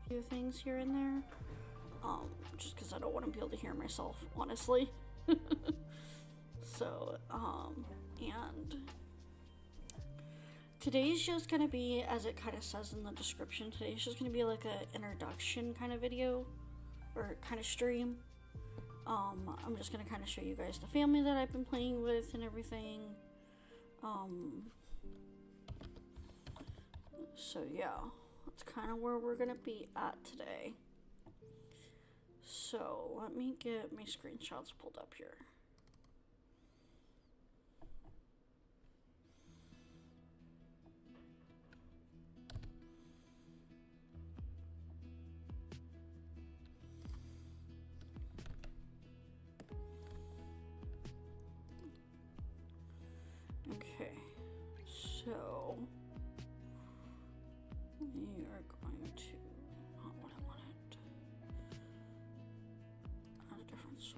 a few things here and there. Just because I don't want to be able to hear myself, honestly. So, and today's just gonna be, as it kind of says in the description, today's just gonna be like an introduction kind of video, or kind of stream. I'm just gonna kind of show you guys the family that I've been playing with and everything. So yeah, that's kind of where we're gonna be at today. So let me get my screenshots pulled up here. Okay, so we are going to, not what I wanted, add a different source.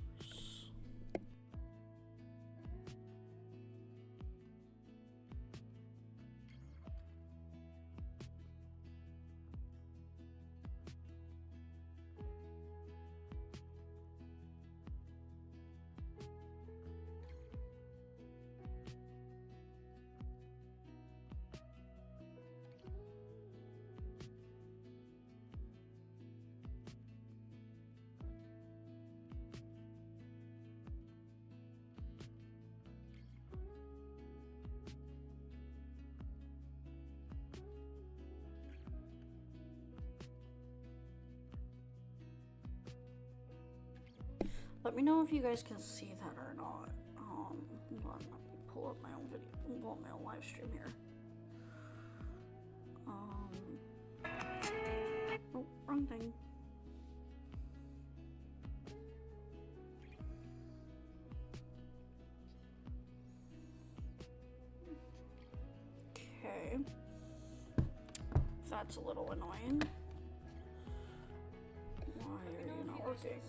Let me know if you guys can see that or not. Hold on, let me pull up my own video, well, my own live stream here. Oh, wrong thing. Okay. That's a little annoying. Why are you not working?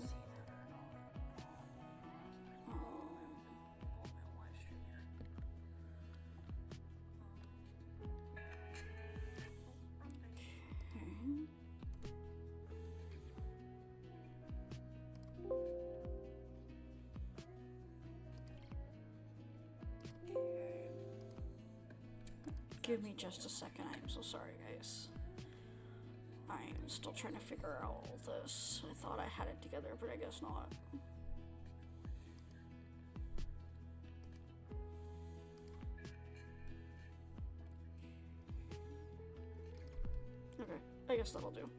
Give me just a second. I'm so sorry, guys. I'm still trying to figure out all this. I thought I had it together, but I guess not. Okay, I guess that'll do.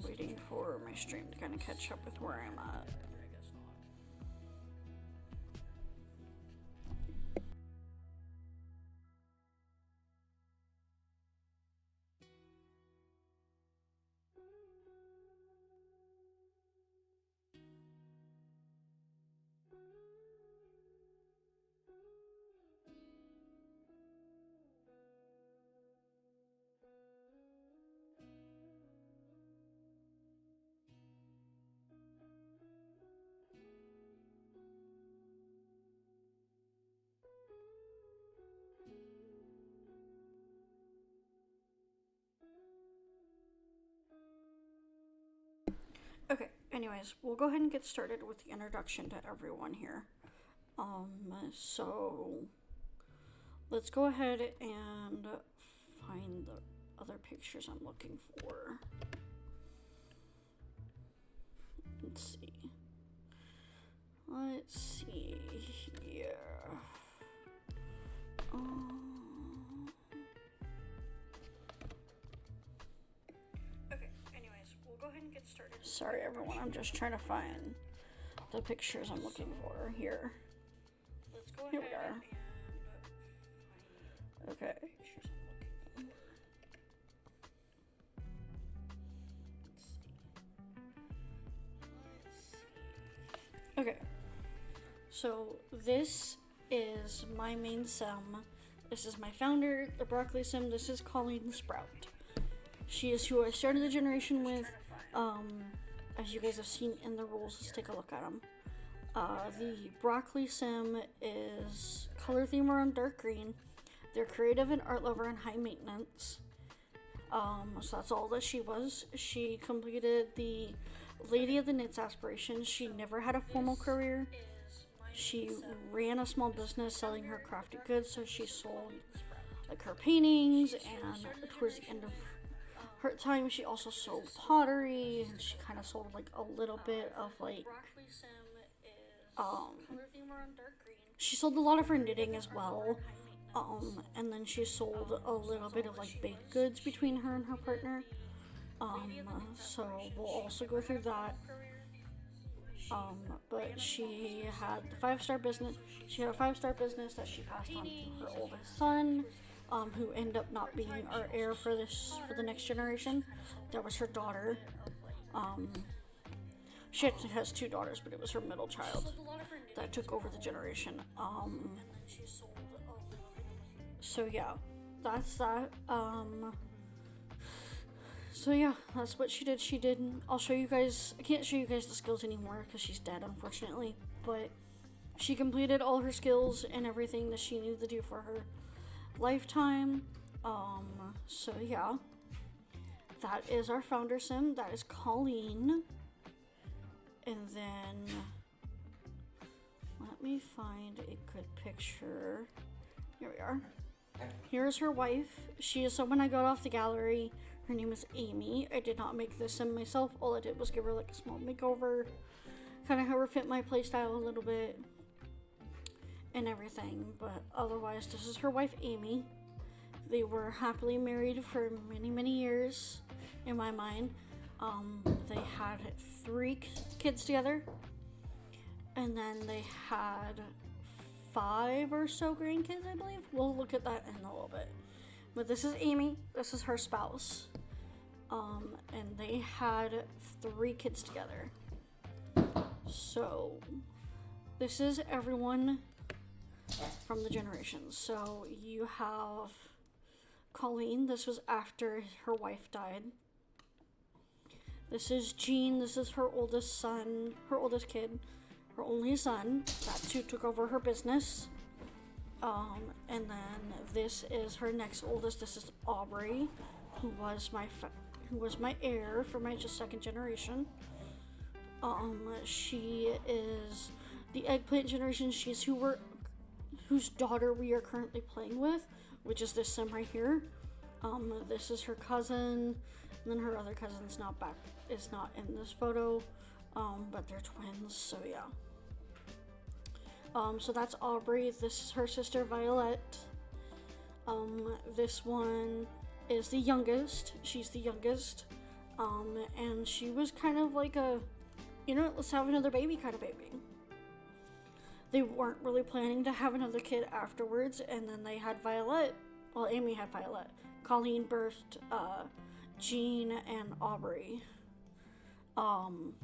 Waiting for my stream to kind of catch up with where I'm at. Okay, anyways, we'll go ahead and get started with the introduction to everyone here. So let's go ahead and find the other pictures I'm looking for. Let's see. Let's see here. Okay, anyways, we'll go ahead and get started. Sorry, everyone, I'm just trying to find the pictures I'm looking for here. Let's go ahead. Here we are. Okay. Okay. So this is my main sim. This is my founder, the broccoli sim. This is Colleen Sprout. She is who I started the generation with. as you guys have seen in the rules. Let's take a look at them. The broccoli sim is color theme around dark green. They're creative and art lover and high maintenance. So that's all that she was. She completed the Lady of the Knits aspiration. She never had a formal career. She ran a small business selling her crafted goods, so she sold like her paintings, and towards the end of her time she also sold pottery, and she kind of sold like a little bit of like she sold a lot of her knitting as well. And then she sold a little bit of like baked goods between her and her partner. So we'll also go through that. But she had the 5-star business. She had a 5-star business that she passed on to her oldest son, who ended up not being our heir for the next generation. That was her daughter. She actually has 2 daughters, but it was her middle child that took over the generation. So yeah, that's that. So yeah, that's what she did. I'll show you guys. I can't show you guys the skills anymore because she's dead, unfortunately. But she completed all her skills and everything that she needed to do for her lifetime. So yeah, that is our founder sim. That is Colleen. And then let me find a good picture. Here we are. Here's her wife. She is someone I got off the gallery. Her name is Amy. I did not make this sim myself. All I did was give her like a small makeover. Kind of have her fit my playstyle a little bit. And everything. But otherwise, this is her wife, Amy. They were happily married for many, many years, in my mind. They had 3 kids together. And then they had 5 or so grandkids, I believe. We'll look at that in a little bit. But this is Amy. This is her spouse. And they had 3 kids together. So this is everyone from the generations. So you have Colleen. This was after her wife died. This is Jean. This is her oldest son, her oldest kid. Her only son. That's who took over her business. And then this is her next oldest. This is Aubrey, who was my heir for my just second generation. She is the eggplant generation. She's whose daughter we are currently playing with, which is this sim right here. This is her cousin, and then her other cousin's is not in this photo. But they're twins, so yeah. So that's Aubrey. This is her sister Violet. This one is the youngest. She's the youngest. And she was kind of like a, let's have another baby kind of baby. They weren't really planning to have another kid afterwards, and then they had Violet. Well, Amy had Violet. Colleen birthed Jean and Aubrey. And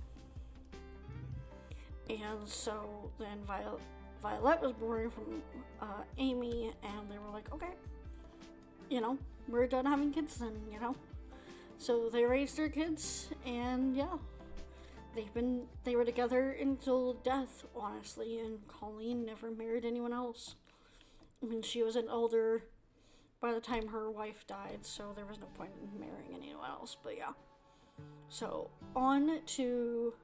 so then Violet was born from Amy, and they were like, okay, we're done having kids then, So they raised their kids, and yeah, they were together until death, honestly, and Colleen never married anyone else. I mean, she was an elder by the time her wife died, so there was no point in marrying anyone else, but yeah. So, on to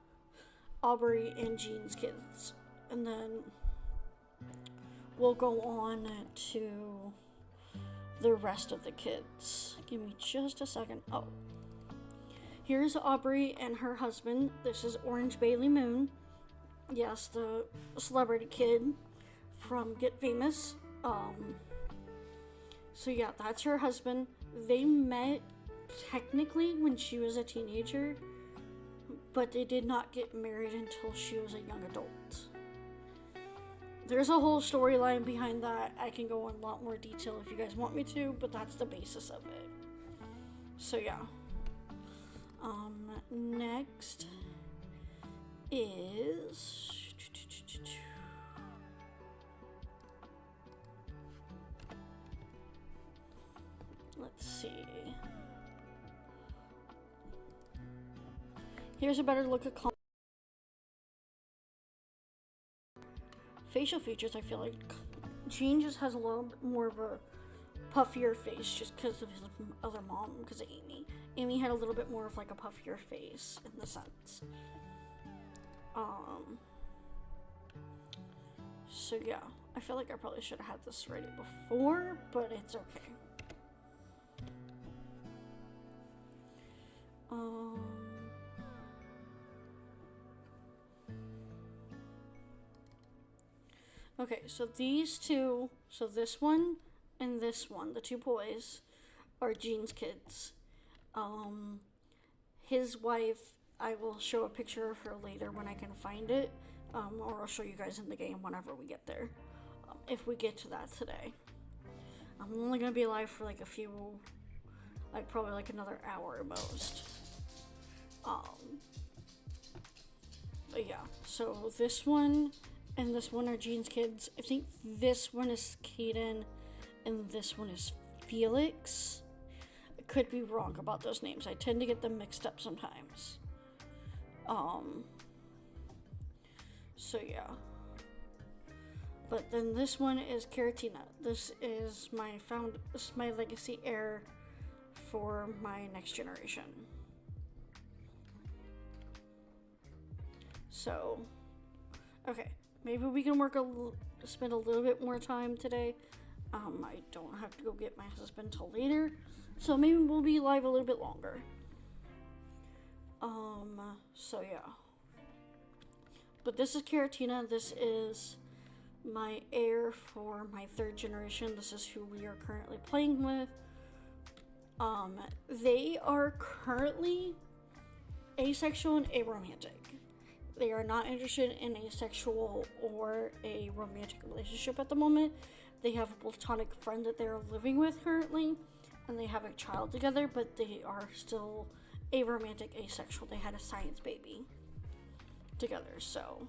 Aubrey and Jean's kids, and then we'll go on to the rest of the kids. Give me just a second. Oh, here's Aubrey and her husband. This is Orange Bailey Moon. Yes, the celebrity kid from Get Famous. So yeah, that's her husband. They met technically when she was a teenager, but they did not get married until she was a young adult. There's a whole storyline behind that. I can go in a lot more detail if you guys want me to, but that's the basis of it. So yeah. Next is... Let's see. Here's a better look at facial features. I feel like Gene just has a little bit more of a puffier face just because of his other mom, because of Amy. Amy had a little bit more of like a puffier face in the sense. So yeah, I feel like I probably should have had this ready before, but it's okay. Okay, so these two, so this one and this one, the two boys, are Gene's kids. His wife, I will show a picture of her later when I can find it, or I'll show you guys in the game whenever we get there, if we get to that today. I'm only gonna be live for like a few, like probably like another hour at most. But yeah, so this one and this one are Gene's kids. I think this one is Caden and this one is Felix. I could be wrong about those names. I tend to get them mixed up sometimes. So yeah. But then this one is Karatina. This is my legacy heir for my next generation. So, okay, maybe we can spend a little bit more time today. I don't have to go get my husband till later, so maybe we'll be live a little bit longer. So yeah. But this is Karatina. This is my heir for my third generation. This is who we are currently playing with. They are currently asexual and aromantic. They are not interested in a sexual or a romantic relationship at the moment. They have a platonic friend that they're living with currently, and they have a child together, but they are still aromantic, asexual. They had a science baby together, so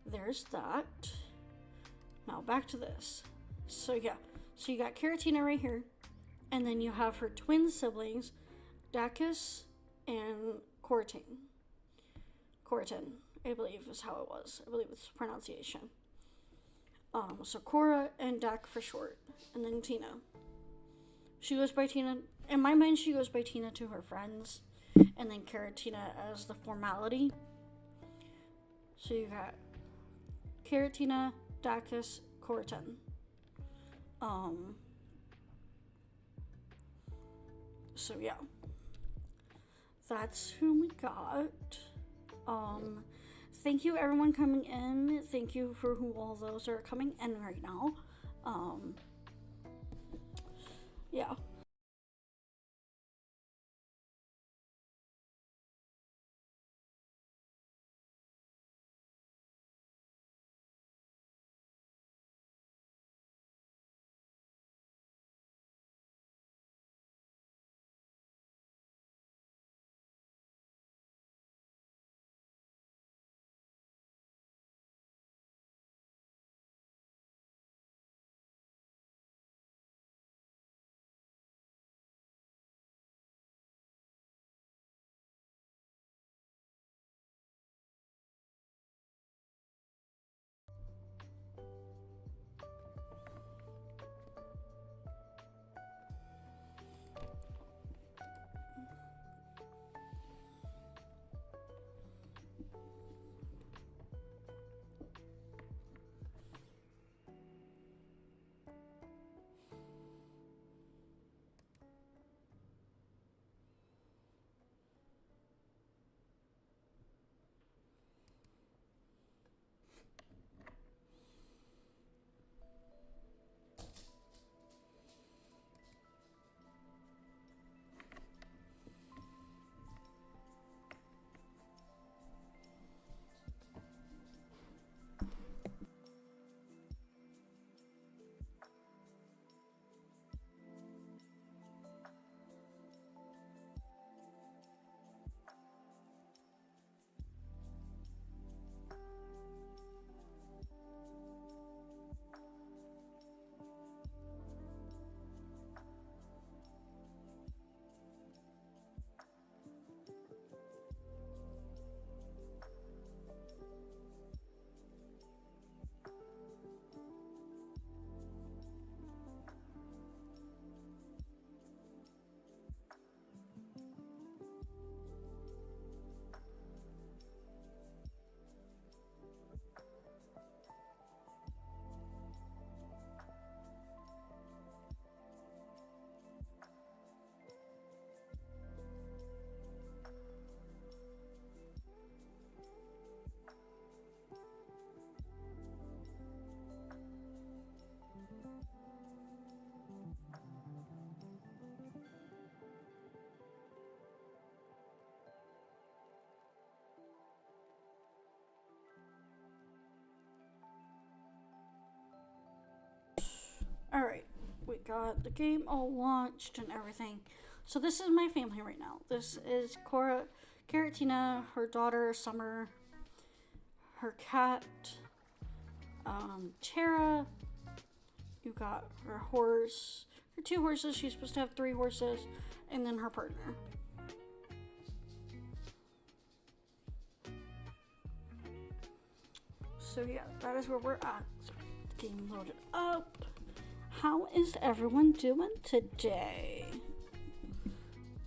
there's that. Now back to this. So yeah, so you got Karatina right here, and then you have her twin siblings, Dacus and Coratin, I believe is how it was. I believe it's the pronunciation. So Cora and Dak for short, and then Tina. She goes by Tina. In my mind, she goes by Tina to her friends, and then Karatina as the formality. So you got Karatina, Dacus, Coratin. So yeah, that's who we got. Thank you everyone coming in. Thank you for who all those are coming in right now. Yeah. got the game all launched and everything. So this is my family right now. This is Cora, Caratina, her daughter Summer, her cat, Tara. You got her horse, her 2 horses. She's supposed to have 3 horses, and then her partner. So yeah, that is where we're at. The game loaded up. How is everyone doing today?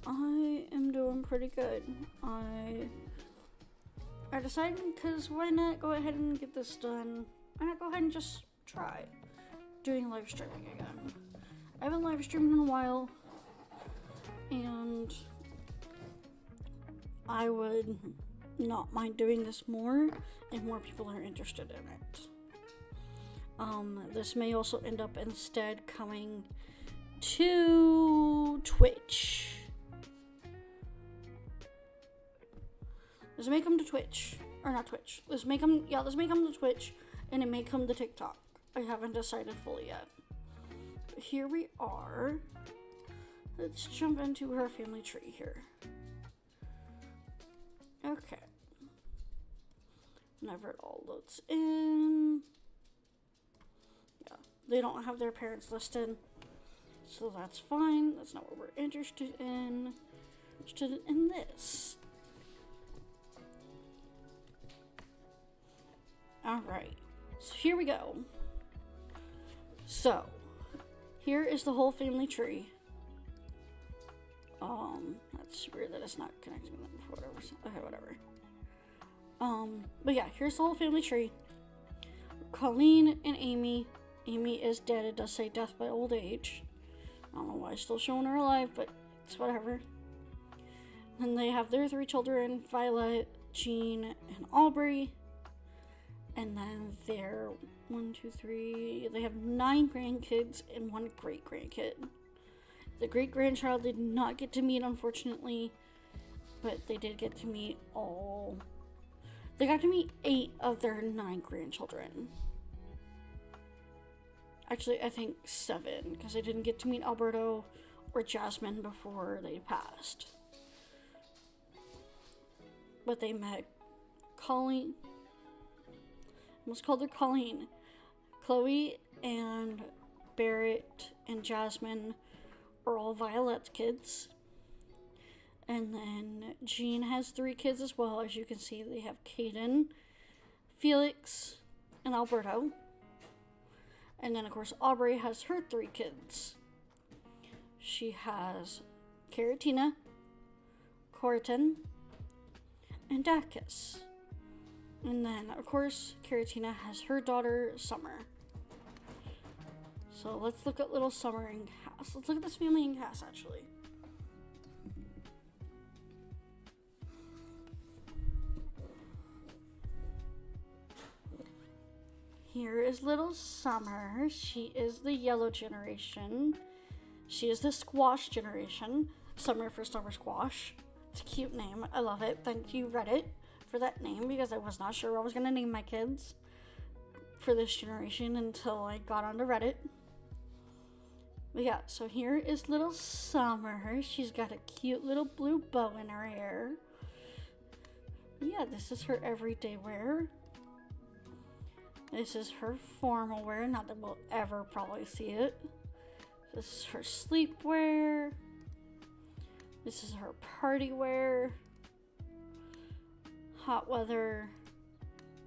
I am doing pretty good. I decided, because why not go ahead and get this done? Why not go ahead and just try doing live streaming again? I haven't live streamed in a while, and I would not mind doing this more if more people are interested in it. This may also end up instead coming to Twitch. Let's make them to Twitch. Or not Twitch. Let's make them to Twitch. And it may come to TikTok. I haven't decided fully yet. But here we are. Let's jump into her family tree here. Okay. Whenever it all loads in. Yeah. They don't have their parents listed. So that's fine. That's not what we're interested in. Interested in this. Alright, so here we go. So, here is the whole family tree. That's weird that it's not connecting them for whatever. Okay, whatever. But yeah, here's the whole family tree. Colleen and Amy. Amy is dead. It does say death by old age. I don't know why it's still showing her alive, but it's whatever. And they have their 3 children, Violet, Jean, and Aubrey. And then they're 1, 2, 3. They have 9 grandkids and 1 great grandkid. The great grandchild did not get to meet, unfortunately, but they did get to meet all. They got to meet 8 of their 9 grandchildren. Actually, I think 7, because they didn't get to meet Alberto or Jasmine before they passed. But they met Colleen. Almost called her Colleen. Chloe and Barrett and Jasmine are all Violet's kids. And then Jean has 3 kids as well. As you can see, they have Caden, Felix, and Alberto. And then, of course, Aubrey has her 3 kids. She has Caratina, Corton, and Dacus. And then, of course, Caratina has her daughter, Summer. So let's look at little Summer and Cass. Let's look at this family and Cass, actually. Here is little Summer. She is the yellow generation. She is the squash generation. Summer for summer squash. It's a cute name. I love it. Thank you, Reddit, for that name, because I was not sure what I was going to name my kids for this generation until I got onto Reddit. But yeah, so here is little Summer. She's got a cute little blue bow in her hair. Yeah, this is her everyday wear. This is her formal wear, not that we'll ever probably see it. This is her sleepwear. This is her party wear. Hot weather,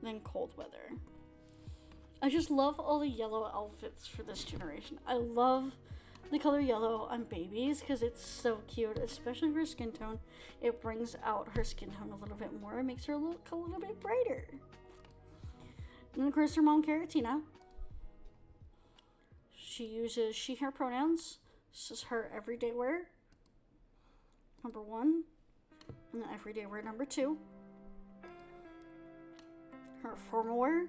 then cold weather. I just love all the yellow outfits for this generation. I love the color yellow on babies because it's so cute, especially her skin tone. It brings out her skin tone a little bit more. It makes her look a little bit brighter. And then, of course, her mom, Caratina. She uses she, her pronouns. This is her everyday wear, number 1. And then everyday wear, number 2. Her formal wear.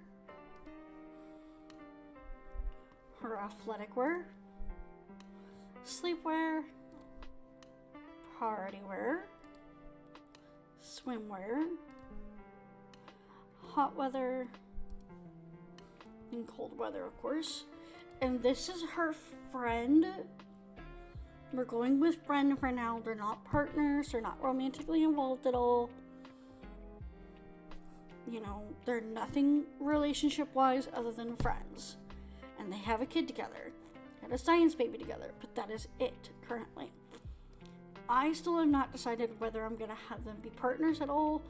Her athletic wear. Sleepwear. Party wear. Swimwear. Hot weather. And cold weather, of course. And this is her friend. We're going with friend for now. They're not partners. They're not romantically involved at all. You know, they're nothing relationship-wise other than friends. And they have a kid together. Had a science baby together. But that is it, currently. I still have not decided whether I'm going to have them be partners at all,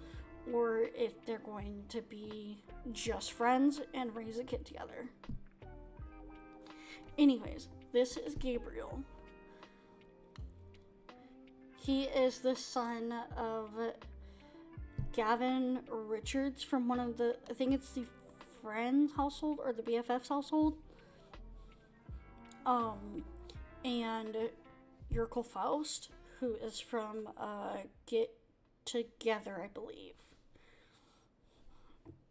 or if they're going to be just friends and raise a kid together. Anyways, this is Gabriel. He is the son of Gavin Richards from one of the, I think it's the Friends household or the BFF's household. And Yurkel Faust, who is from Get Together, I believe.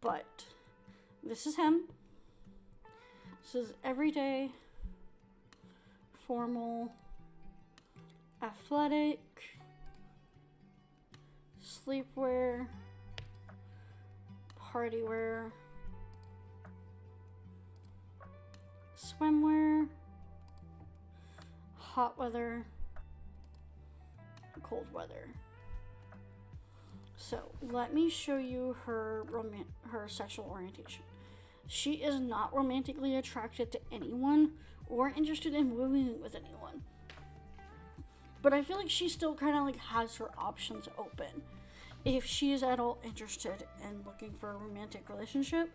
But this is him. This is everyday, formal, athletic, sleepwear, party wear, swimwear, hot weather, cold weather. So let me show you her sexual orientation. She is not romantically attracted to anyone or interested in moving with anyone. But I feel like she still kind of like has her options open. If she is at all interested in looking for a romantic relationship,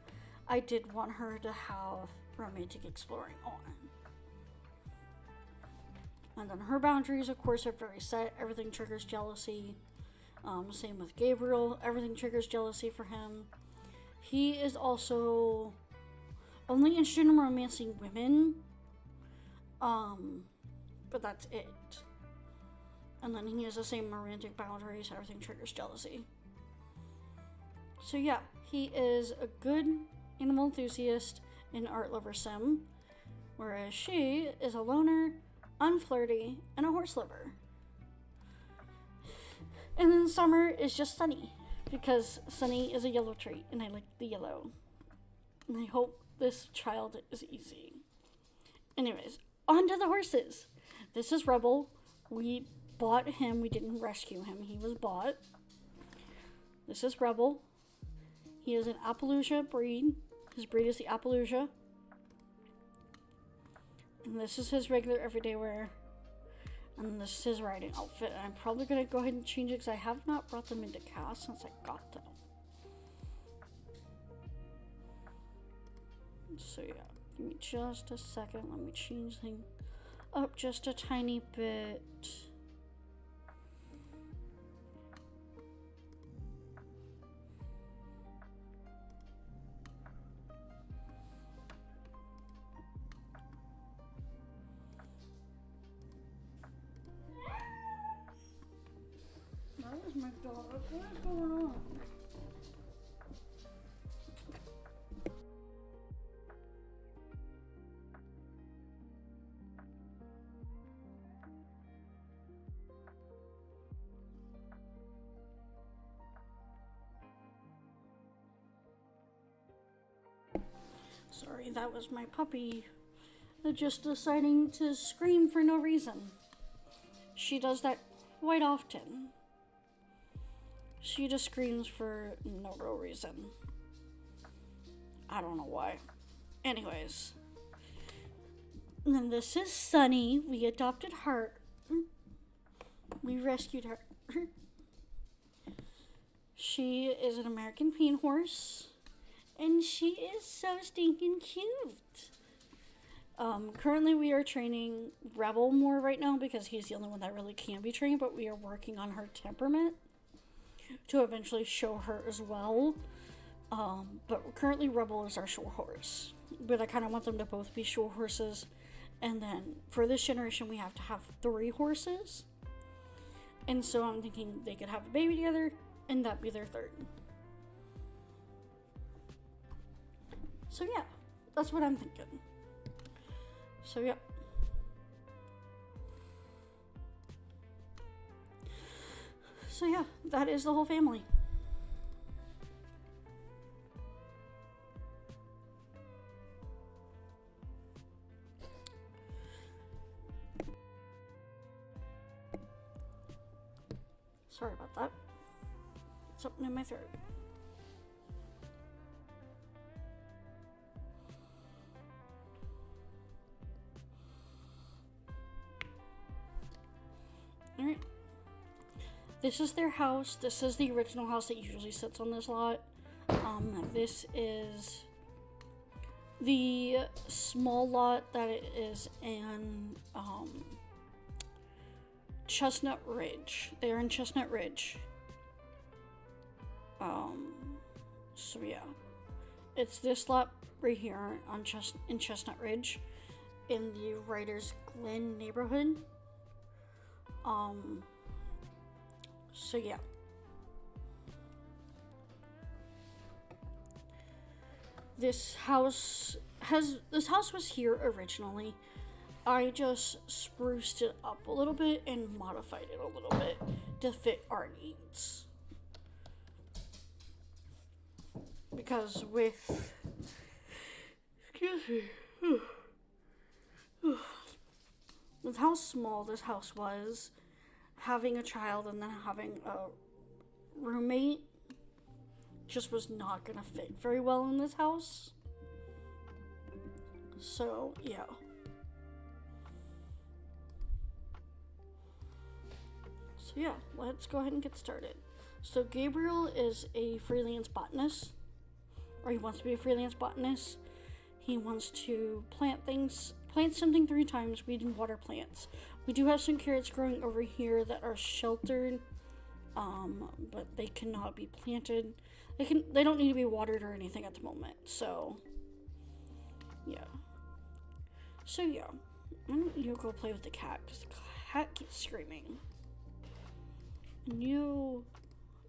I did want her to have romantic exploring on. And then her boundaries, of course, are very set. Everything triggers jealousy. Same with Gabriel. Everything triggers jealousy for him. He is also only interested in romancing women. But that's it. And then he has the same romantic boundaries. Everything triggers jealousy. So yeah, he is a good animal enthusiast and art lover sim. Whereas she is a loner, unflirty, and a horse lover. And then Summer is just Sunny, because Sunny is a yellow trait, and I like the yellow. And I hope this child is easy. Anyways, on to the horses. This is Rebel. We bought him. We didn't rescue him. He was bought. This is Rebel. He is an Appaloosa breed. His breed is the Appaloosa. And this is his regular everyday wear. And this is his riding outfit. And I'm probably going to go ahead and change it because I have not brought them into cast since I got them. So yeah, give me just a second. Let me change things up just a tiny bit. That was my dog. What is going on? Sorry, that was my puppy just deciding to scream for no reason. She does that quite often. She just screams for no real reason. I don't know why. Anyways. And then this is Sunny. We adopted her. We rescued her. She is an American Pain horse. And she is so stinking cute. Currently we are training Rebel more right now because he's the only one that really can be trained, but we are working on her temperament to eventually show her as well. But currently Rebel is our show horse. But I kind of want them to both be show horses. And then for this generation we have to have 3 horses. And so I'm thinking they could have a baby together and that be their 3rd. So yeah, that's what I'm thinking. So yeah. So yeah, that is the whole family. Sorry about that. Something in my throat. Alright. This is their house. This is the original house that usually sits on this lot. This is the small lot that it is in Chestnut Ridge. They're in Chestnut Ridge. So yeah. It's this lot right here on in Chestnut Ridge in the Writers Glen neighborhood. So yeah. This house was here originally. I just spruced it up a little bit and modified it a little bit to fit our needs. Because with with how small this house was, having a child and then having a roommate just was not gonna fit very well in this house. So, yeah. So, yeah, let's go ahead and get started. So, Gabriel is a freelance botanist, or he wants to be a freelance botanist. He wants to plant something 3 times, weed and water plants. We do have some carrots growing over here that are sheltered, but they cannot be planted. They don't need to be watered or anything at the moment. So, yeah. So yeah, why don't you go play with the cat? Because the cat keeps screaming. And you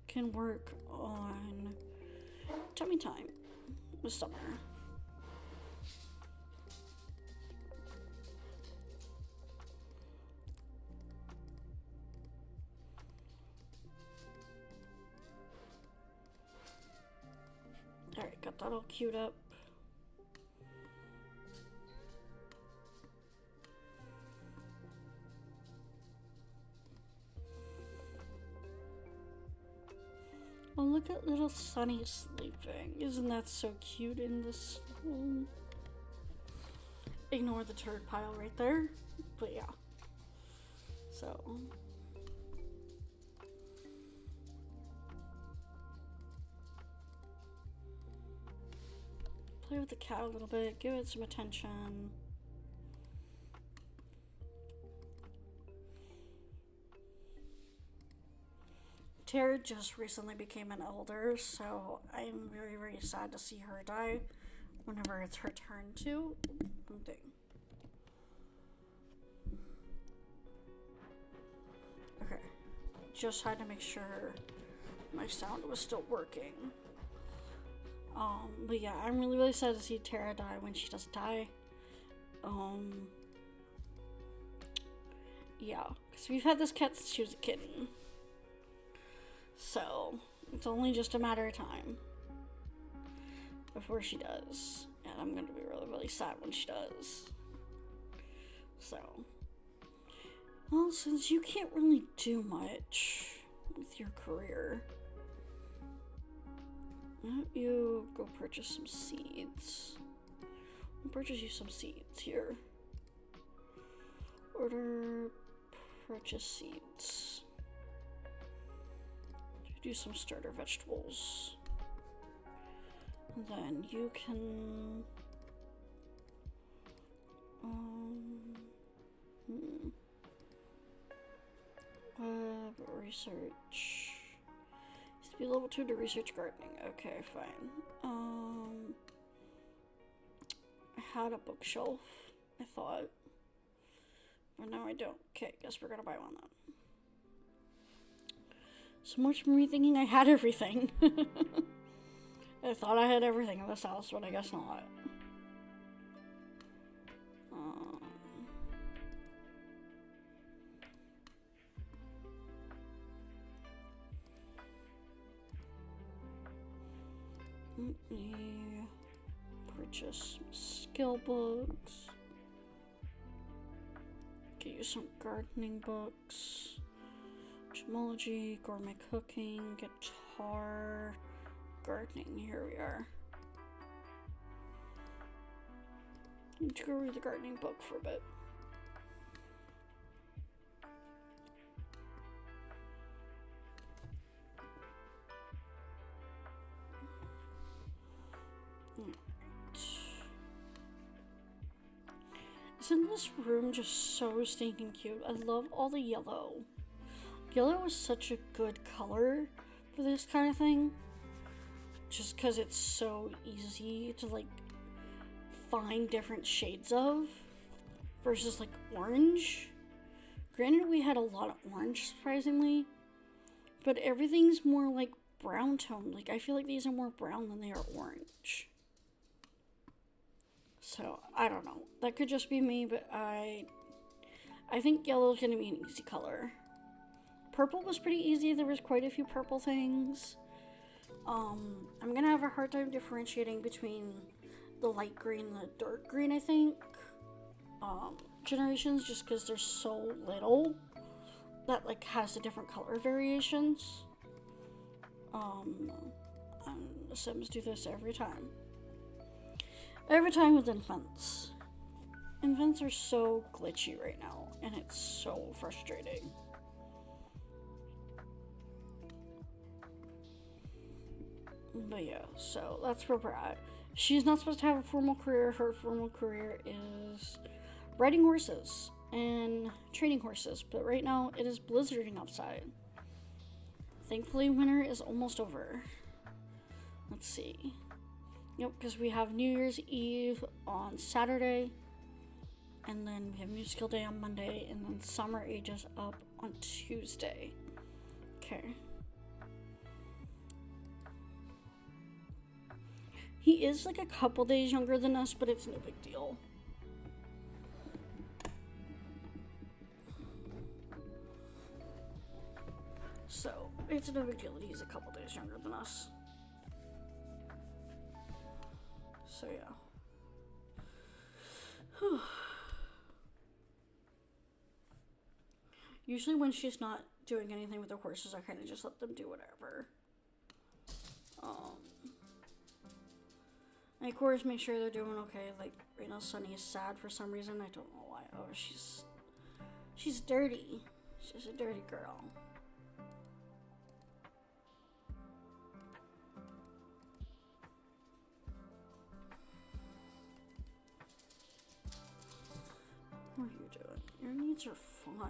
can work on tummy time with Summer. Alright, got that all queued up. Oh, look at little Sunny sleeping. Isn't that so cute in this room? Ignore the turd pile right there. But yeah. So. Play with the cat a little bit. Give it some attention. Tara just recently became an elder, so I'm very, very sad to see her die whenever it's her turn to. Okay. Just had to make sure my sound was still working. But yeah, I'm really, really sad to see Tara die when she doesn't die. Yeah, because we've had this cat since she was a kitten. So, it's only just a matter of time before she does. And I'm going to be really, really sad when she does. So, well, since you can't really do much with your career, why don't you go purchase some seeds? I'll purchase you some seeds here. Order, purchase seeds. Do some starter vegetables. And then you can research. Used to be level 2 to research gardening. Okay, fine. I had a bookshelf, I thought. But now I don't. Okay, guess we're gonna buy one then. So much for me thinking I had everything. I thought I had everything in this house, but I guess not. Let me purchase some skill books. Get you some gardening books. gemology, gourmet cooking, guitar, gardening. Here we are. I need to go read the gardening book for a bit. Isn't this room just so stinking cute? I love all the yellow. Yellow is such a good color for this kind of thing. Just because it's so easy to like find different shades of versus like orange. Granted, we had a lot of orange, surprisingly, but everything's more like brown tone. Like, I feel like these are more brown than they are orange. So, I don't know. That could just be me, but I think yellow is going to be an easy color. Purple was pretty easy. There was quite a few purple things. I'm going to have a hard time differentiating between the light green and the dark green, I think. Generations, just because there's so little that, like, has the different color variations. And the Sims do this every time. Every time with infants. Infants are so glitchy right now, and it's so frustrating. But yeah, so that's where we're at. She's not supposed to have a formal career. Her formal career is riding horses and training horses, but right now it is blizzarding outside. Thankfully, winter is almost over. Let's see. Yep, because we have New Year's Eve on Saturday, and then we have Musical Day on Monday, and then summer ages up on Tuesday. Okay. He is like a couple days younger than us, but it's no big deal. So, it's no big deal that he's a couple days younger than us. So, yeah. Whew. Usually when she's not doing anything with the horses, I kind of just let them do whatever. And of course, make sure they're doing okay. Like, right now, Sunny is sad for some reason. I don't know why. Oh, she's dirty. She's a dirty girl. What are you doing? Your needs are fine.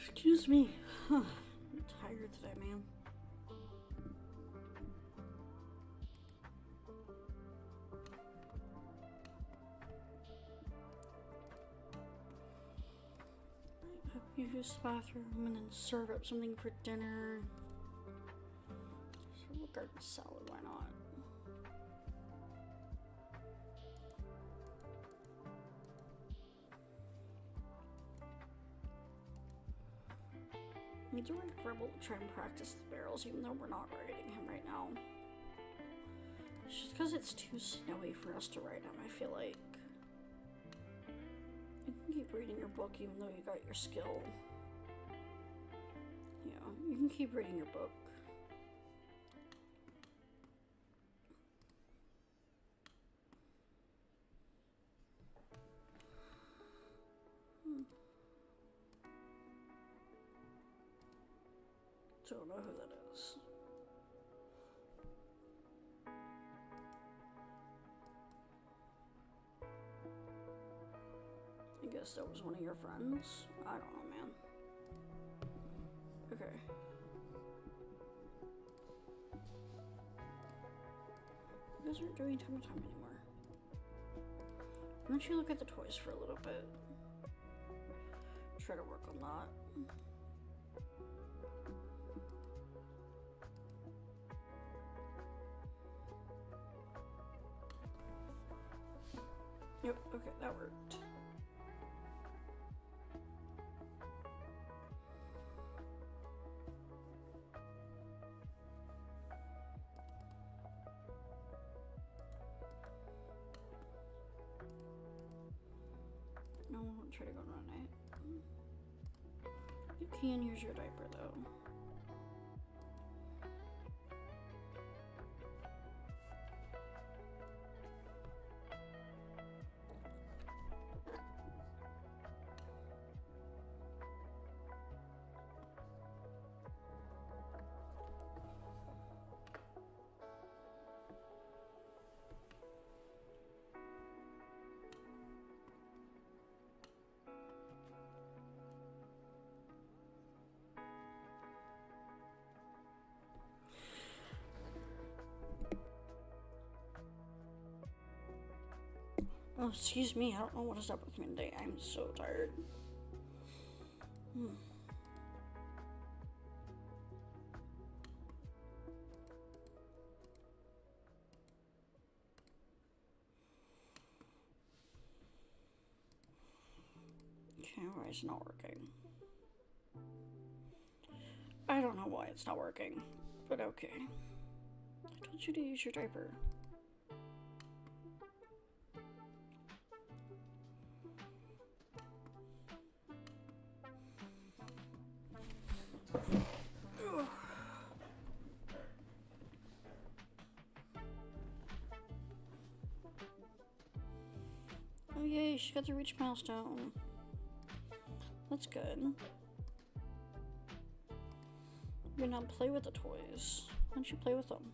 Excuse me. I'm tired today, man. You use the bathroom and then serve up something for dinner. Serve a garden salad, why not? I need to write Rebel to try and practice the barrels, even though we're not writing him right now. It's just because it's too snowy for us to write him, I feel like. You can keep reading your book even though you got your skill. Yeah, you can keep reading your book. Don't know who that is. I guess that was one of your friends. I don't know, man. Okay. You guys aren't doing time anymore. Why don't you look at the toys for a little bit? Try to work on that. that worked. No, I won't try to go on it. You can use your diaper though. Oh, excuse me, I don't know what is up with me today. I'm so tired. Okay, why is it not working? I don't know why it's not working, but okay. I told you to use your diaper. Oh yay, she got the reach milestone. That's good. You now play with the toys. Why don't you play with them?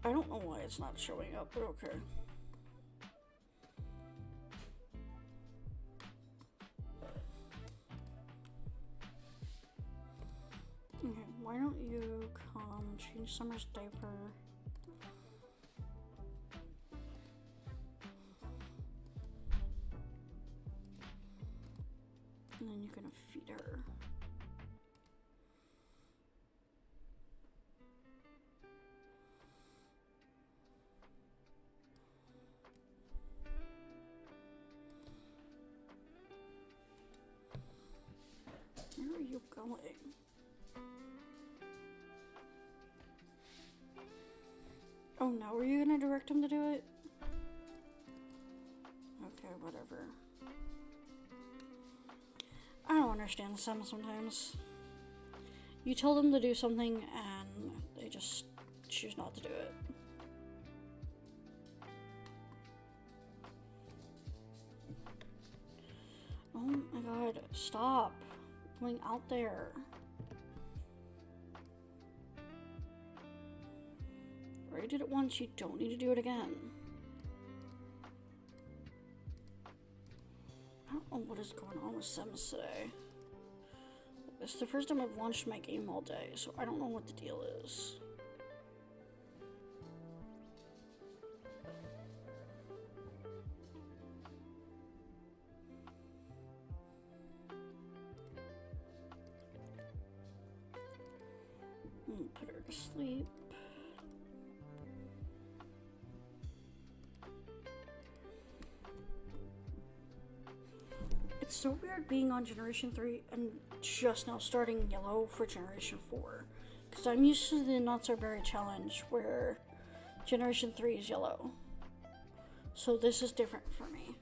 I don't know why it's not showing up, but okay. Okay, why don't you come change Summer's diaper? And then you're gonna feed her. Where are you going? Oh no, are you gonna direct him to do it? Okay, whatever. I don't understand the Sims sometimes. You tell them to do something and they just choose not to do it. Oh my god, stop going out there. Already did it once, you don't need to do it again. I don't know what is going on with Sims today. It's the first time I've launched my game all day, so I don't know what the deal is. Put her to sleep. It's so weird being on Generation 3 and just now starting yellow for Generation 4. Because I'm used to the Not So Berry challenge where Generation 3 is yellow. So this is different for me.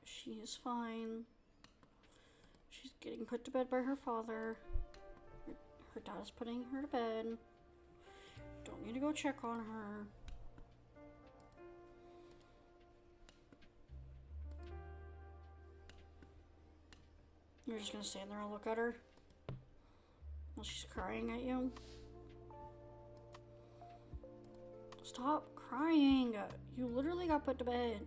She is fine. She's getting put to bed by her father. Her dad is putting her to bed. Don't need to go check on her. You're just gonna stand there and look at her while she's crying at you? Stop crying. You literally got put to bed.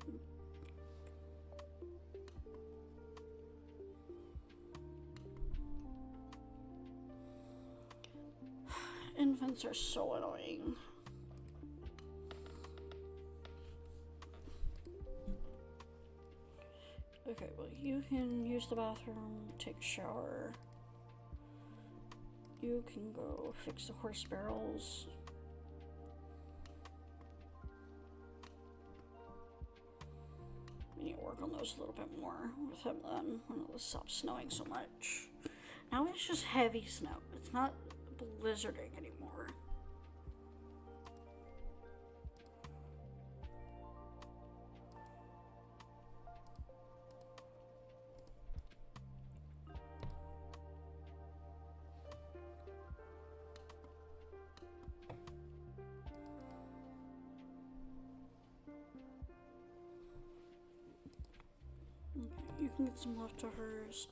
Infants are so annoying. Okay, well, you can use the bathroom, take a shower. You can go fix the horse barrels. We need to work on those a little bit more with him then, when it stops snowing so much. Now it's just heavy snow. It's not blizzarding anymore. Okay, you can get some leftovers.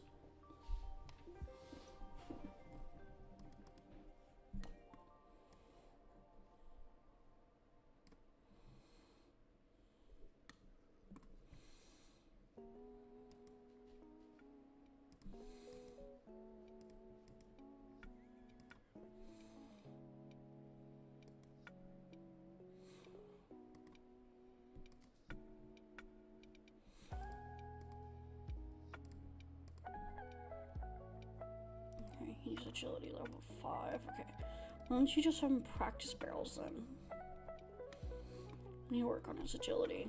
Okay, he's agility level 5. Okay. Why don't you just have him practice barrels then? We need to work on his agility.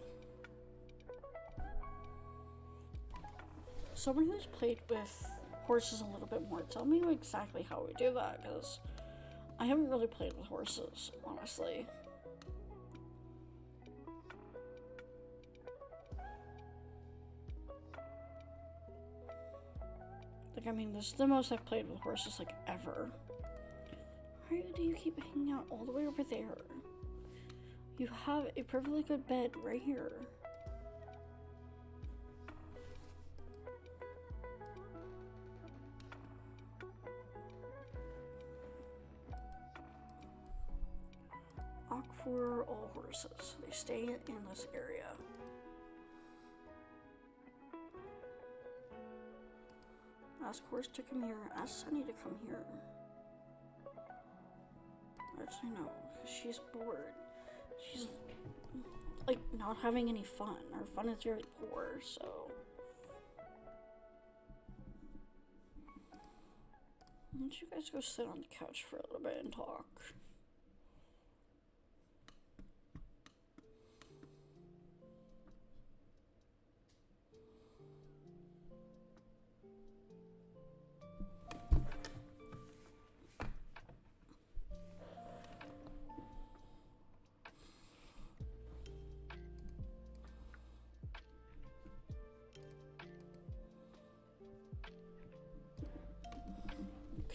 Someone who's played with horses a little bit more, tell me exactly how we do that, because I haven't really played with horses, honestly. Like, I mean, this is the most I've played with horses, like, ever. Why do you keep hanging out all the way over there? You have a perfectly good bed right here. For all horses. They stay in this area. Ask horse to come here. Ask Sunny to come here. Actually, no. She's bored. She's, like, not having any fun. Her fun is very poor, so... Why don't you guys go sit on the couch for a little bit and talk?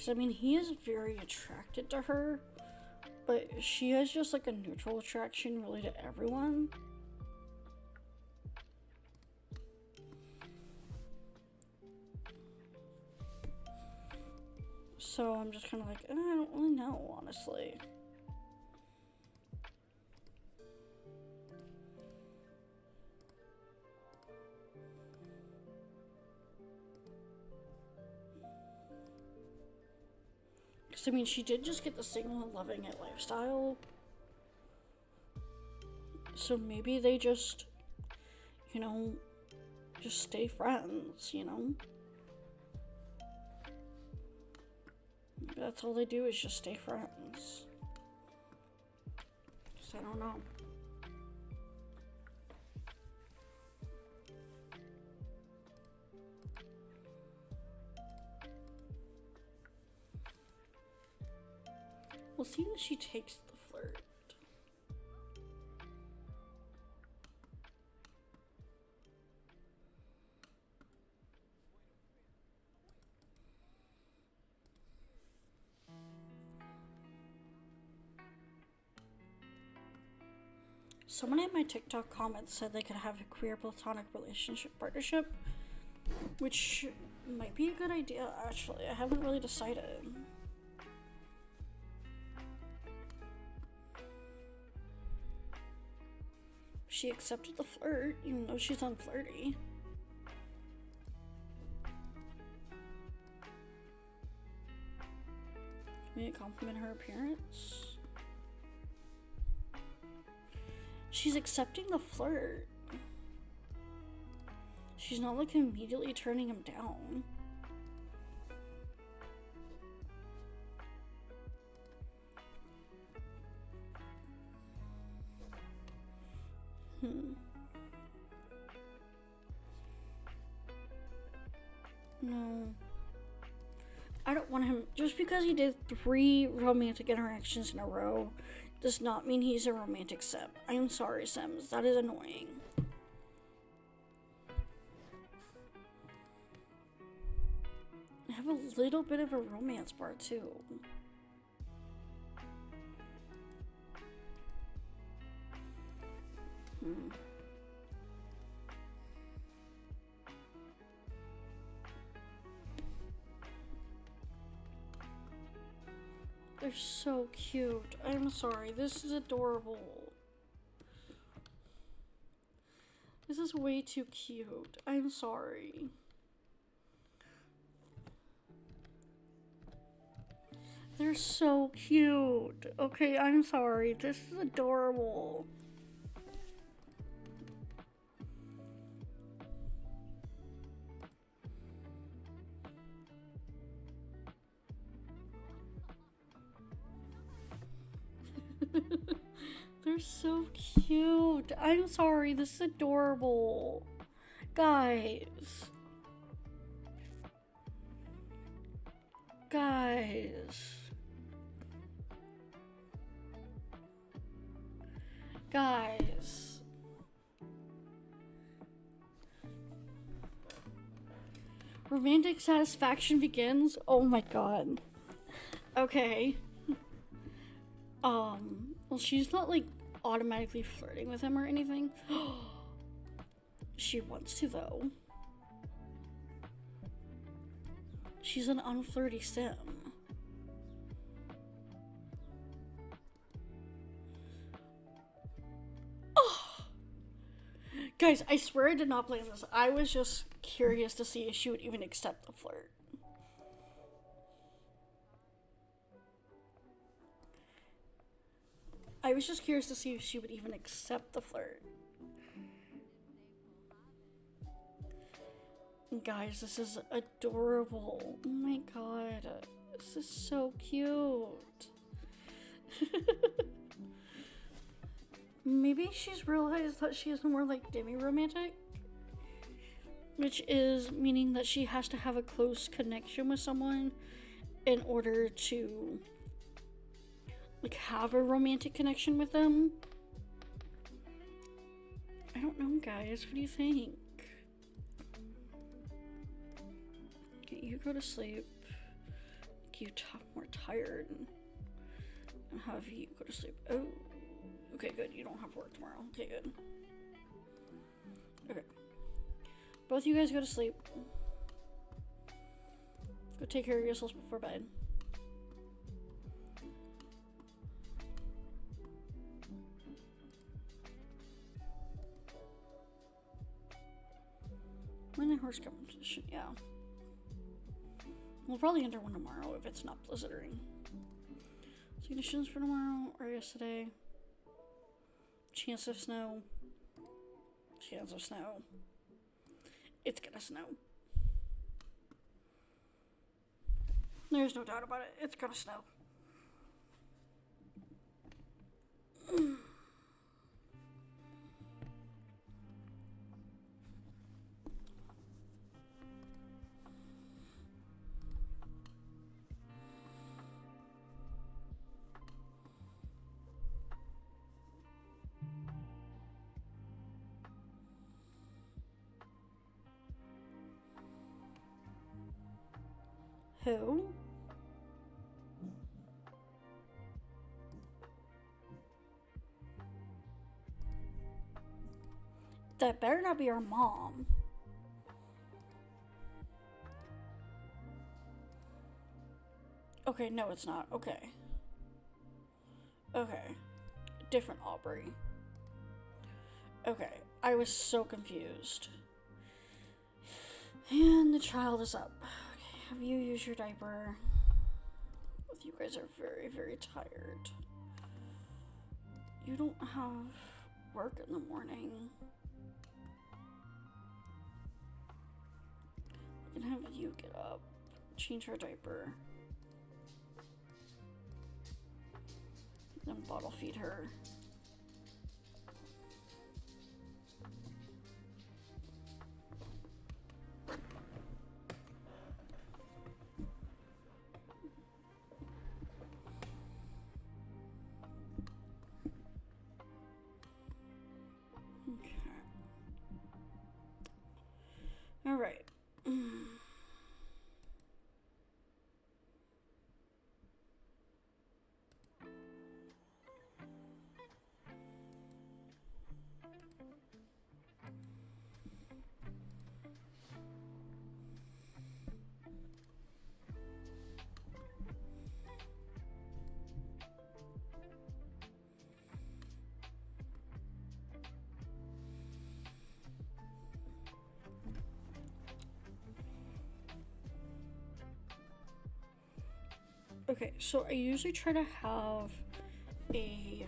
I mean, he is very attracted to her, but she has just like a neutral attraction really to everyone. So I'm just kind of like, I don't really know, honestly. I mean, she did just get the signal of loving it lifestyle. So maybe they just, you know, just stay friends, you know? Maybe that's all they do is just stay friends. So I don't know. We'll see if she takes the flirt. Someone in my TikTok comments said they could have a queer platonic relationship partnership, which might be a good idea, actually. I haven't really decided. She accepted the flirt, even though she's unflirty. May it compliment her appearance? She's accepting the flirt. She's not like immediately turning him down. No. I don't want him. Just because he did 3 romantic interactions in a row does not mean he's a romantic simp. I'm sorry, Sims. That is annoying. I have a little bit of a romance part too. They're so cute. I'm sorry. This is adorable. This is way too cute. I'm sorry. They're so cute. Okay, I'm sorry. This is adorable. They're so cute. I'm sorry, this is adorable. Guys. Guys. Guys. Romantic satisfaction begins? Oh my god. Okay. Well, she's not like automatically flirting with him or anything. She wants to though. She's an unflirty sim. Oh. Guys, I swear I did not plan this. I was just curious to see if she would even accept the flirt. I was just curious to see if she would even accept the flirt. Guys, this is adorable. Oh my god. This is so cute. Maybe she's realized that she is more like demi-romantic. Which is meaning that she has to have a close connection with someone in order to like have a romantic connection with them. I don't know, guys. What do you think? Okay, you go to sleep. You more tired and have you go to sleep. Oh, okay, good. You don't have work tomorrow. Okay, good. Okay, both you guys go to sleep. Go take care of yourselves before bed. When the horse competition, yeah. We'll probably enter one tomorrow if it's not blizzarding. So conditions for tomorrow or yesterday. Chance of snow. Chance of snow. It's gonna snow. There's no doubt about it. It's gonna snow. Who? That better not be our mom. Okay, no, it's not. Okay. Okay. Different Aubrey. Okay, I was so confused. And the child is up. Okay, have you used your diaper? Both you guys are very, very tired. You don't have work in the morning. I'm gonna have you get up, change her diaper, then bottle feed her. Okay. All right. Okay, so I usually try to have a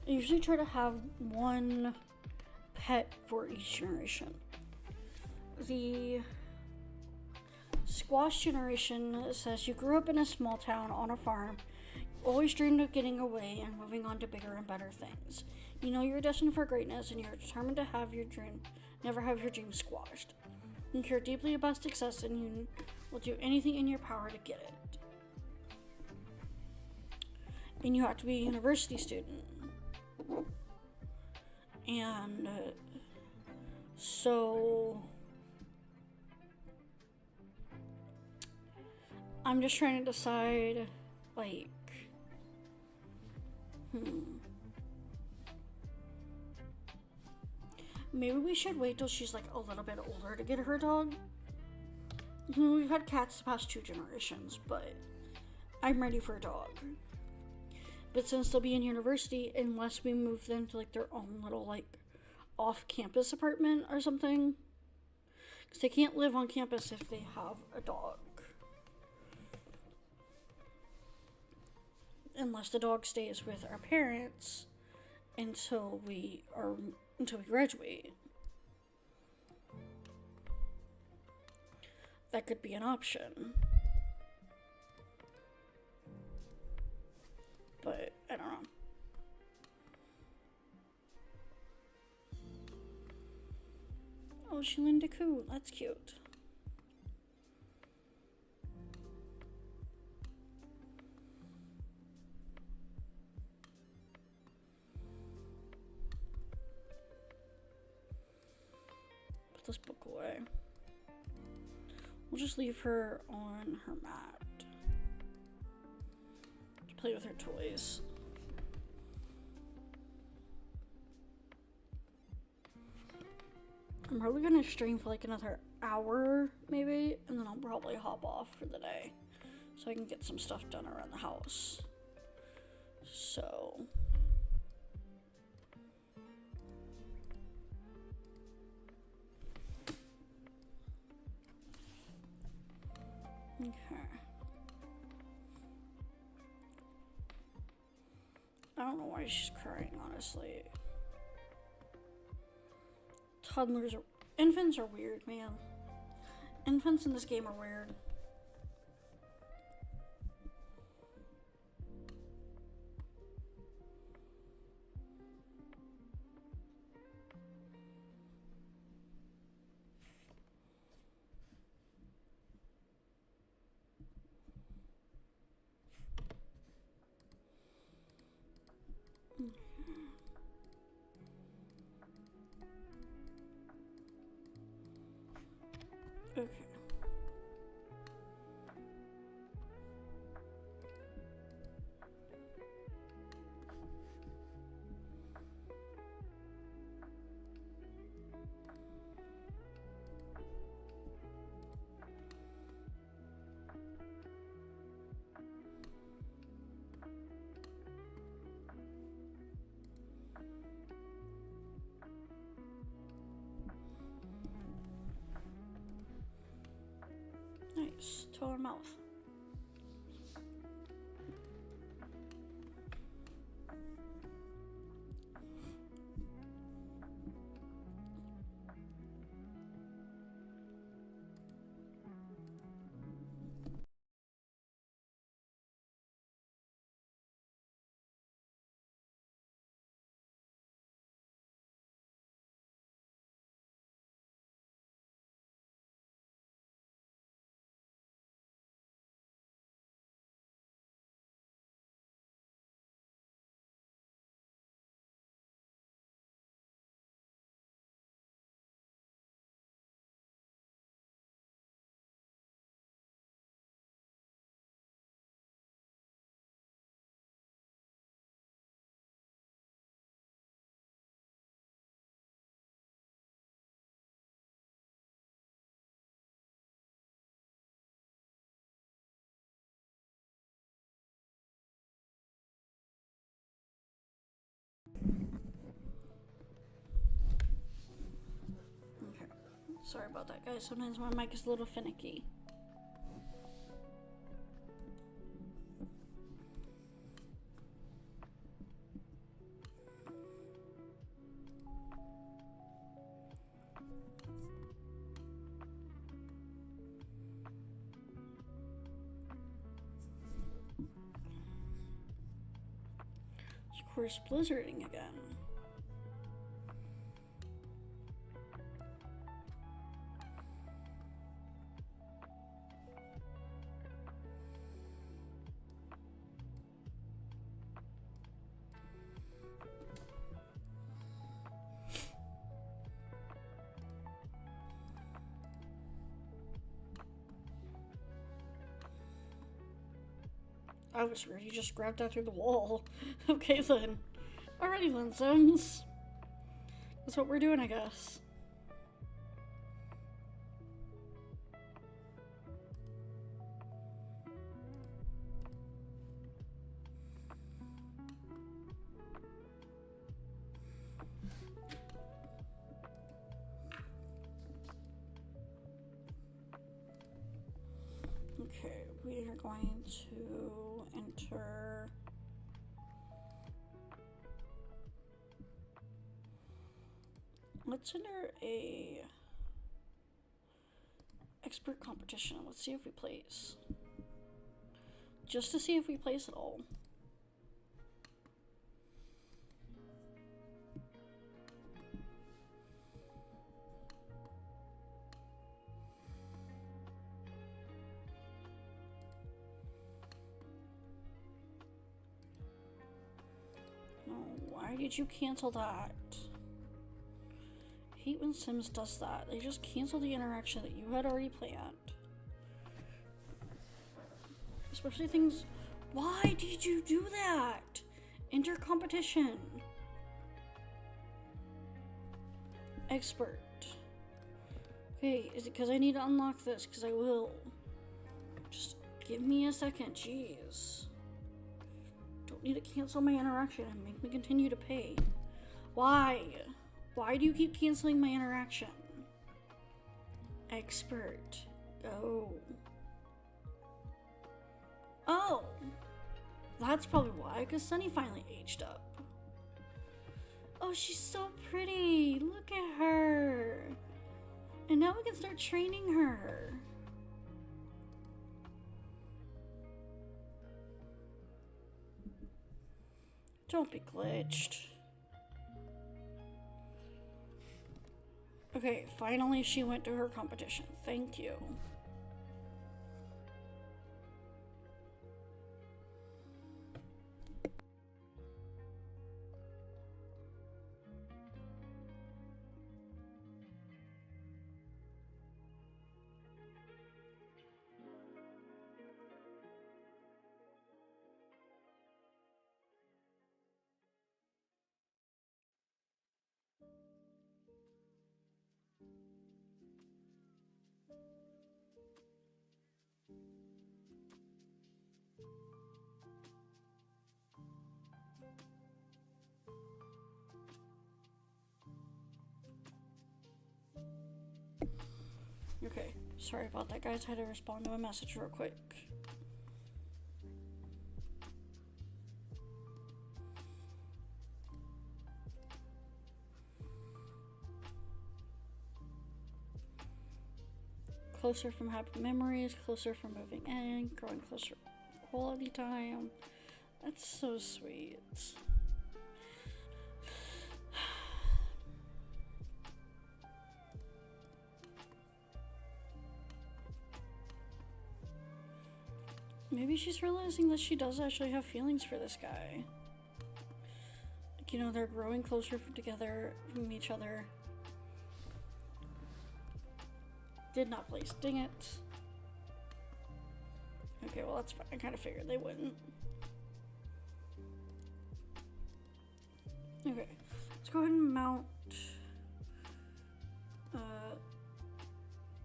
I usually try to have one pet for each generation. The squash generation says you grew up in a small town on a farm, always dreamed of getting away and moving on to bigger and better things. You know you're destined for greatness and you're determined to have your dream, never have your dream squashed. You care deeply about success and you will do anything in your power to get it. And you have to be a university student. And so I'm just trying to decide, like, maybe we should wait till she's like a little bit older to get her dog. We've had cats the past 2 generations, but I'm ready for a dog. But since they'll be in university, unless we move them to like their own little like off-campus apartment or something, because they can't live on campus if they have a dog. Unless the dog stays with our parents until we graduate. That could be an option. But I don't know. Oh, she learned a coo. That's cute. Put this book away. We'll just leave her on her mat to play with her toys. I'm probably gonna stream for like another hour, maybe, and then I'll probably hop off for the day so I can get some stuff done around the house. So okay. I don't know why she's crying, honestly. Infants are weird, man. Infants in this game are weird. Okay. Nice. To her mouth. Sorry about that, guys. Sometimes my mic is a little finicky. Of course, blizzarding again. I was rude, you just grabbed that through the wall. Okay then. Alrighty then, Sims. That's what we're doing, I guess. Okay, we are going to enter let's enter a expert competition. Let's see if we place. Just to see if we place at all. Why did you cancel that? I hate when Sims does that. They just cancel the interaction that you had already planned. Especially things... Why did you do that? Enter competition. Expert. Okay, is it because I need to unlock this? Because I will. Just give me a second, jeez. Don't need to cancel my interaction and make me continue to pay. Why? Why do you keep canceling my interaction? Expert. Go. Oh. That's probably why, because Sunny finally aged up. Oh, she's so pretty. Look at her. And now we can start training her. Don't be glitched. Okay, finally she went to her competition. Thank you. Okay, sorry about that, guys. I had to respond to a message real quick. Closer from happy memories, closer from moving in, growing closer quality time. That's so sweet. Maybe she's realizing that she does actually have feelings for this guy. Like, you know, they're growing closer together from each other. Did not place. Dang it. Okay, well that's fine. I kind of figured they wouldn't. Okay, let's go ahead and mount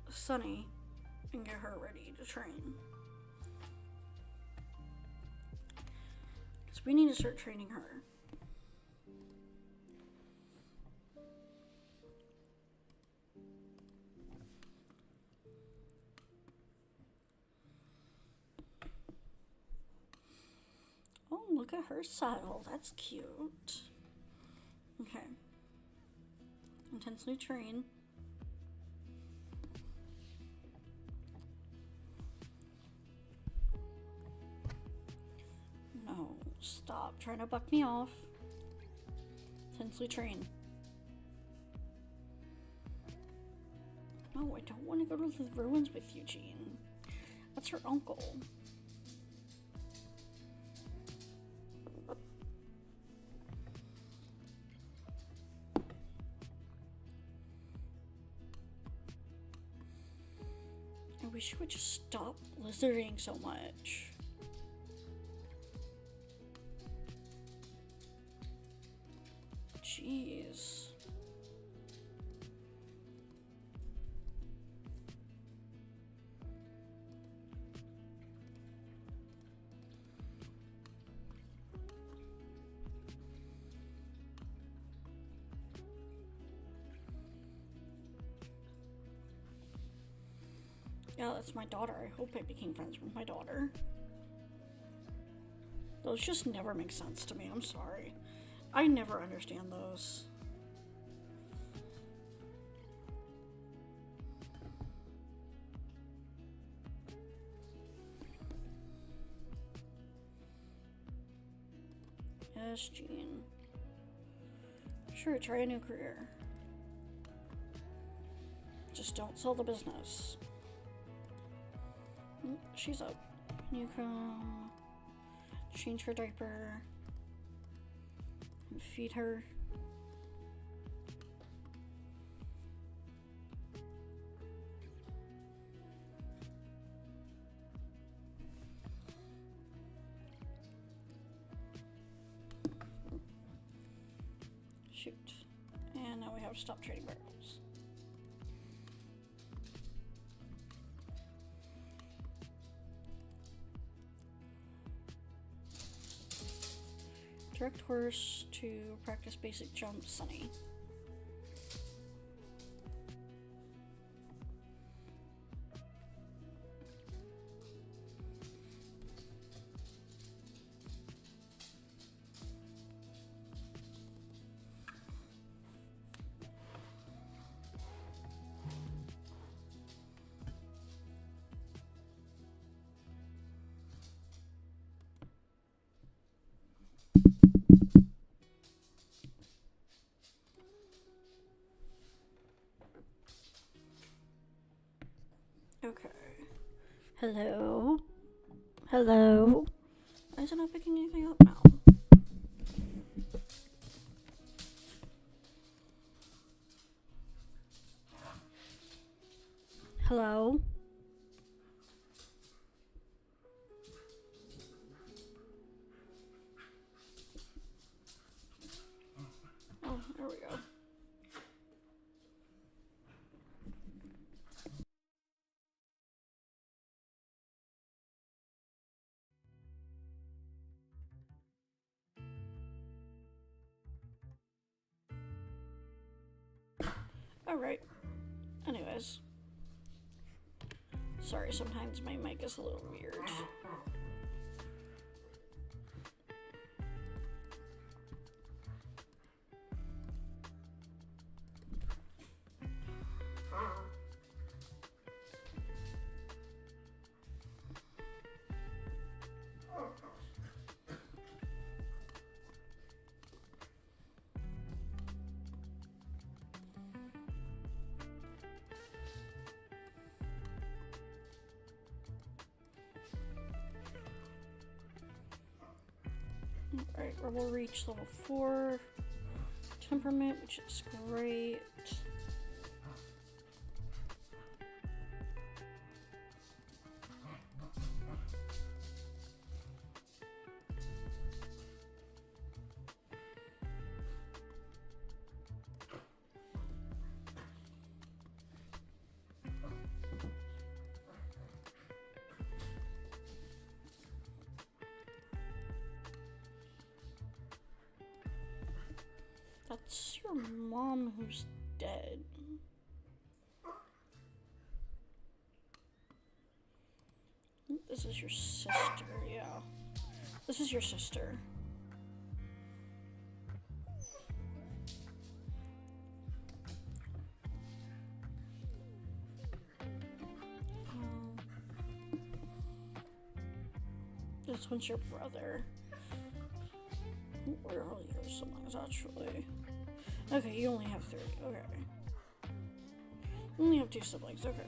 Sunny and get her ready to train. Because we need to start training her. look at her saddle. That's cute. Okay. Intensely train. No, stop trying to buck me off. Intensely train. No, I don't want to go to the ruins with Eugene. That's her uncle. I wish you would just stop lizarding so much. Jeez. Yeah, that's my daughter. I hope I became friends with my daughter. Those just never make sense to me. I'm sorry. I never understand those. Yes, Jean. Sure, try a new career. Just don't sell the business. She's up. Can you come change her diaper and feed her? Shoot. And now we have to stop trading barrels. Direct horse to practice basic jumps, Sunny. Okay. Hello? Hello? Why is it not picking anything up now? Hello? Oh, there we go. Alright. Anyways. Sorry, sometimes my mic is a little weird. Alright, Rebel reach level 4. Temperament, which is great. That's your mom who's dead. This is your sister, yeah. This is your sister. This one's your brother. Where are your siblings, actually? Okay, you only have 3. Okay. You only have 2 siblings, okay.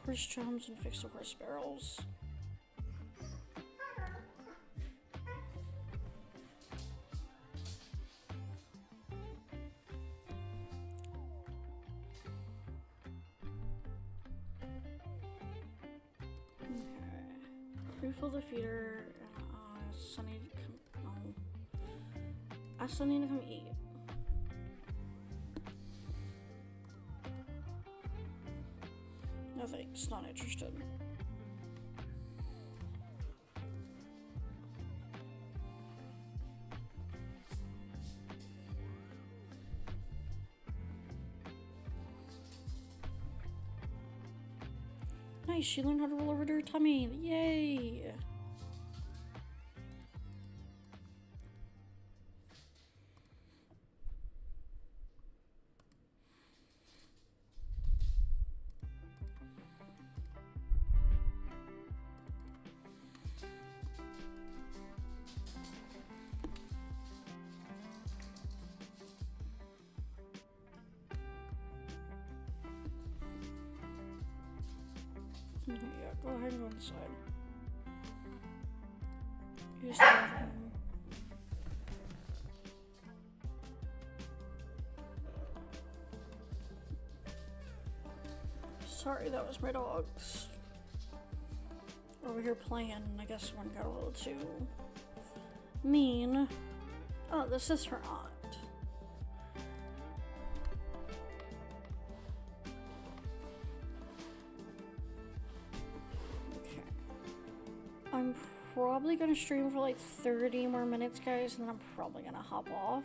Horse drums and fix the horse barrels. Okay. Refill the feeder. Sunny to come. No. Ask Sunny to come eat. No thanks, not interested. Nice, she learned how to roll over to her tummy. Yay! Yeah, go ahead and go inside. Use the bathroom. Sorry, that was my dogs. Over here playing. I guess one got a little too mean. Oh, this is her aunt. I'm probably gonna stream for like 30 more minutes, guys, and then I'm probably gonna hop off.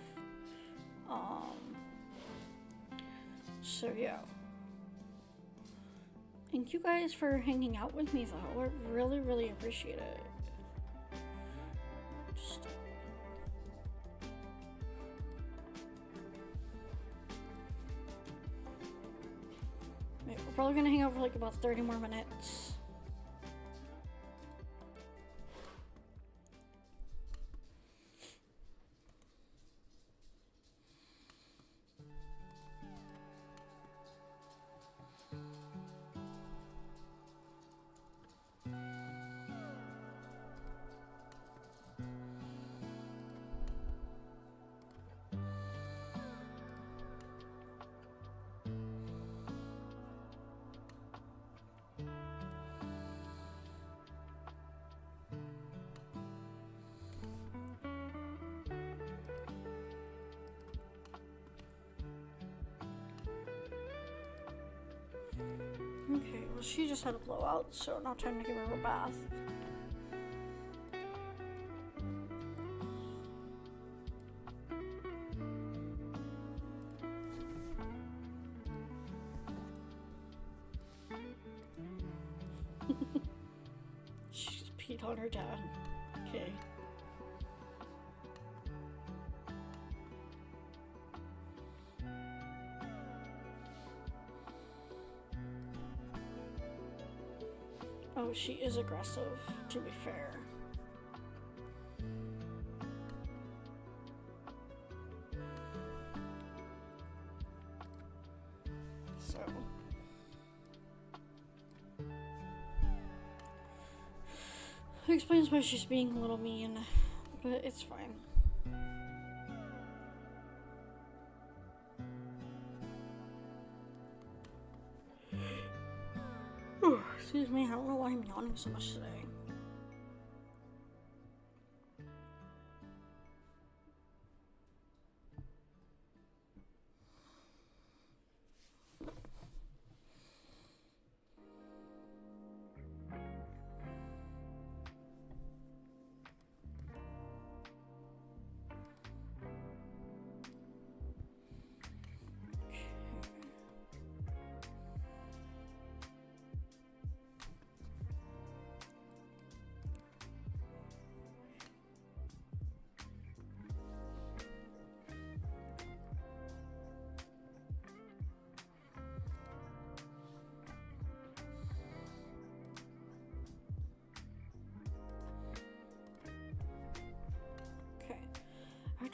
So yeah. Thank you guys for hanging out with me, though. I really, really appreciate it. Wait, we're probably gonna hang out for like about 30 more minutes. Okay, well she just had a blowout, so now time to give her a bath. She just peed on her dad. Okay. Oh, she is aggressive, to be fair. So. It explains why she's being a little mean, but it's fine. Excuse me, I don't know why I'm yawning so much today.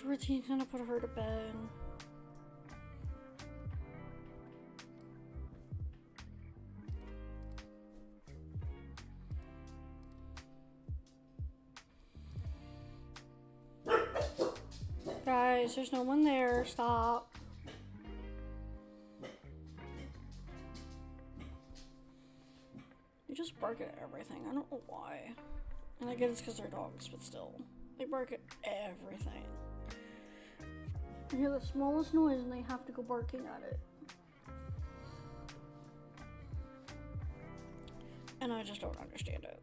routine's gonna put her to bed. Guys, there's no one there. Stop. They just bark at everything. I don't know why. And I get it's because they're dogs, but still. They bark at everything. I hear the smallest noise and they have to go barking at it. And I just don't understand it.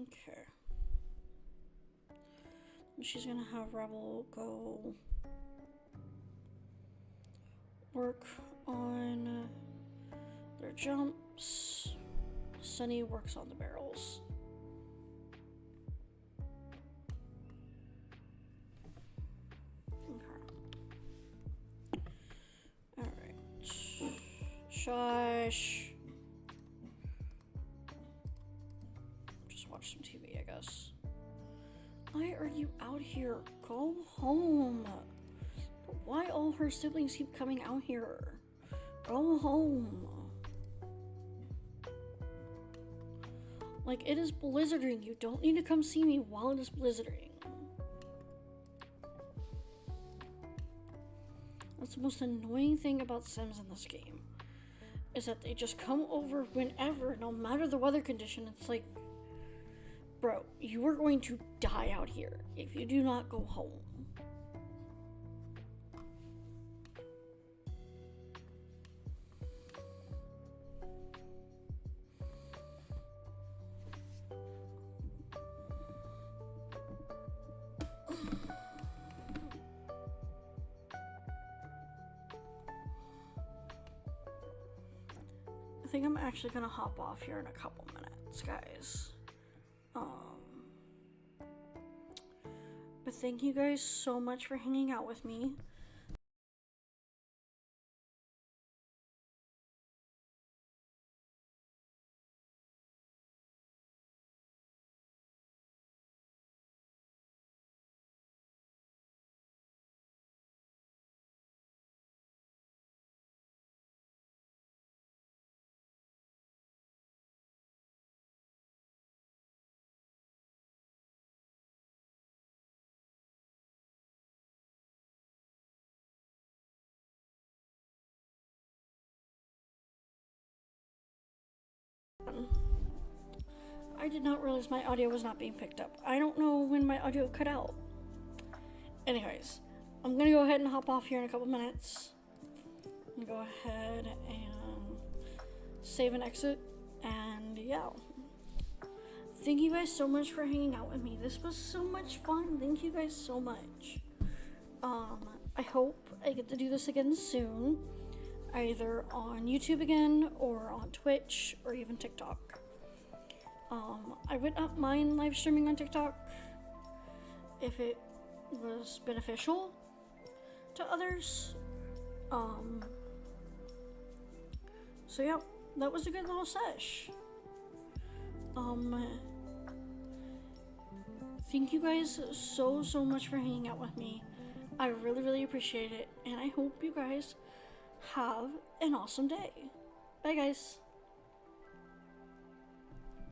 Okay. She's gonna have Rebel go work on their jumps. Sunny works on the barrels. Okay. Alright. Shush. Watch some TV, I guess. Why are you out here? Go home. Why all her siblings keep coming out here? Go home. Like, it is blizzarding. You don't need to come see me while it is blizzarding. That's the most annoying thing about Sims in this game. Is that they just come over whenever, no matter the weather condition. It's like, bro, you are going to die out here if you do not go home. I think I'm actually gonna hop off here in a couple minutes, guys. But thank you guys so much for hanging out with me. I did not realize my audio was not being picked up. I don't know when my audio cut out. Anyways, I'm gonna go ahead and hop off here in a couple minutes. I'm gonna go ahead and save and exit, and yeah. Thank you guys so much for hanging out with me. This was so much fun. Thank you guys so much. I hope I get to do this again soon, either on YouTube again or on Twitch or even TikTok. I would not mind live streaming on TikTok if it was beneficial to others. So yeah, that was a good little sesh. Thank you guys so much for hanging out with me. I really appreciate it, and I hope you guys have an awesome day. Bye guys.